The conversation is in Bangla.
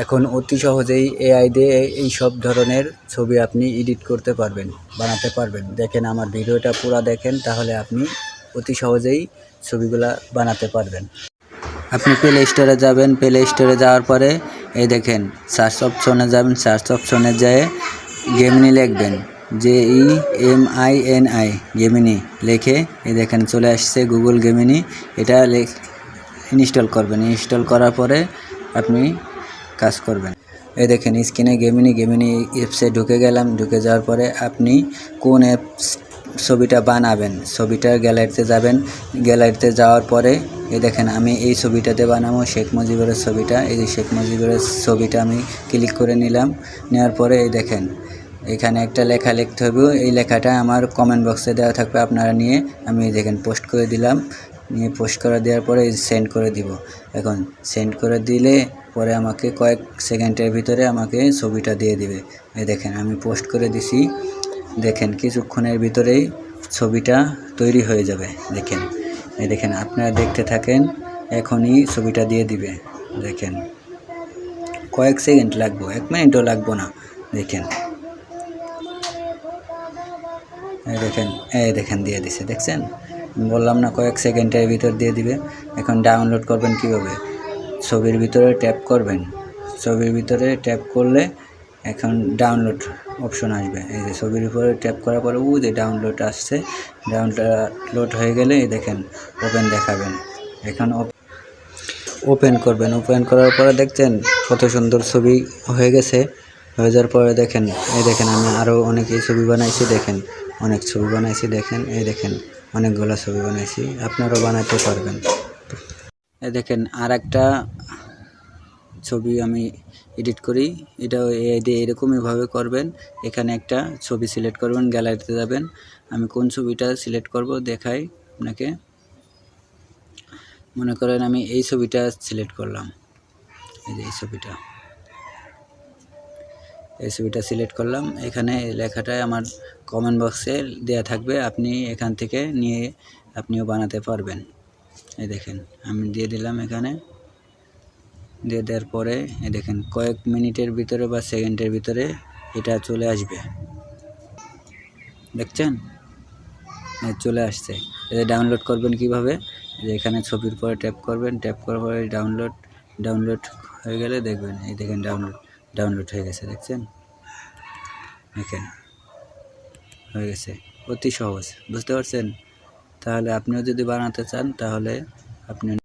এখন অতি সহজেই এআই দিয়ে এই সব ধরনের ছবি আপনি এডিট করতে পারবেন, বানাতে পারবেন। দেখেন আমার ভিডিওটা পুরো দেখেন, তাহলে আপনি অতি সহজেই ছবিগুলা বানাতে পারবেন। আপনি প্লে স্টোরে যাবেন, প্লে স্টোরে যাওয়ার পরে এই দেখেন সার্চ অপশনে যাবেন, সার্চ অপশনে যেয়ে গেমিনি লিখবেন, GEMINI গেমিনি লিখে এই দেখেন চলে আসছে গুগল গেমিনি। এটা ইনস্টল করবেন, ইনস্টল করার পরে আপনি কাজ করবেন। এই দেখেন স্ক্রিনে গেমিনি অ্যাপসে ঢুকে গেলাম। ঢুকে যাওয়ার পরে আপনি কোন অ্যাপস ছবিটা বানাবেন, ছবিটার গ্যালারিতে যাবেন। গ্যালারিতে যাওয়ার পরে এই দেখেন আমি এই ছবিটাতে বানাবো শেখ মুজিবের ছবিটা। এই যে শেখ মুজিবের ছবিটা আমি ক্লিক করে নিলাম। নেওয়ার পরে এই দেখেন এখানে একটা লেখা লিখতে হবে। এই লেখাটা আমার কমেন্ট বক্সে দেওয়া থাকবে, আপনারা নিয়ে আমি দেখেন পোস্ট করে দিলাম। নিয়ে পোস্ট করে দেওয়ার পরে সেন্ড করে দিব। এখন সেন্ড করে দিলে পরে আমাকে কয়েক সেকেন্ডের ভিতরে আমাকে ছবিটা দিয়ে দিবে। এই দেখেন আমি পোস্ট করে দিছি। দেখেন কিছুক্ষণের ভিতরেই ছবিটা তৈরি হয়ে যাবে। দেখেন এই দেখেন আপনারা দেখতে থাকেন, এখনই ছবিটা দিয়ে দিবে। দেখেন কয়েক সেকেন্ড লাগবে, 1 মিনিটও লাগবে না। দেখেন এই দেখেন দিয়ে দিছে, দেখছেন? বললাম না কয়েক সেকেন্ডের ভিতর দিয়ে দিবে। এখন ডাউনলোড করবেন কিভাবে? ছবির ভিতরে ট্যাপ করবেন। ছবির ভিতরে ট্যাপ করলে এখন ডাউনলোড অপশন আসবে। এই যে ছবির উপরে ট্যাপ করার পরে যে ডাউনলোড আসছে, ডাউনলোড হয়ে গেলে এই দেখেন ওপেন দেখাবেন। এখন ওপেন করবেন। ওপেন করার পরে দেখছেন কত সুন্দর ছবি হয়ে গেছে। হয়ে যাওয়ার পরে দেখেন এই দেখেন আমি আরও অনেকেই ছবি বানাইছি। দেখেন অনেক ছবি বানাইছি। দেখেন এই দেখেন অনেকগুলো ছবি বানাইছি, আপনারাও বানাতে পারবেন। এই দেখেন আর একটা ছবি আমি এডিট করি, এটাও এআই দিয়ে এরকমইভাবে করবেন। এখানে একটা ছবি সিলেক্ট করবেন, গ্যালারিতে যাবেন। আমি কোন ছবিটা সিলেক্ট করব দেখাই আপনাকে। মনে করেন আমি এই ছবিটা সিলেক্ট করলাম, এই যে এই ছবিটা সিলেক্ট করলাম। এখানে লেখাটায় আমার কমেন্ট বক্সে দেয়া থাকবে, আপনি এখান থেকে নিয়ে আপনিও বানাতে পারবেন। এই দেখেন আমি দিয়ে দিলাম। এখানে দিয়ে দেওয়ার পরে এই দেখেন কয়েক মিনিটের ভিতরে বা সেকেন্ডের ভিতরে এটা চলে আসবে। দেখছেন চলে আসছে। এটা ডাউনলোড করবেন কিভাবে? যে এখানে ছবির পরে ট্যাপ করবেন, ট্যাপ করার পরে ডাউনলোড হয়ে গেলে দেখবেন এই দেখেন ডাউনলোড হয়ে গেছে। দেখছেন দেখেন হয়ে গেছে। অতি সহজ, বুঝতে পারছেন? তাহলে আপনিও যদি বানাতে চান তাহলে আপনি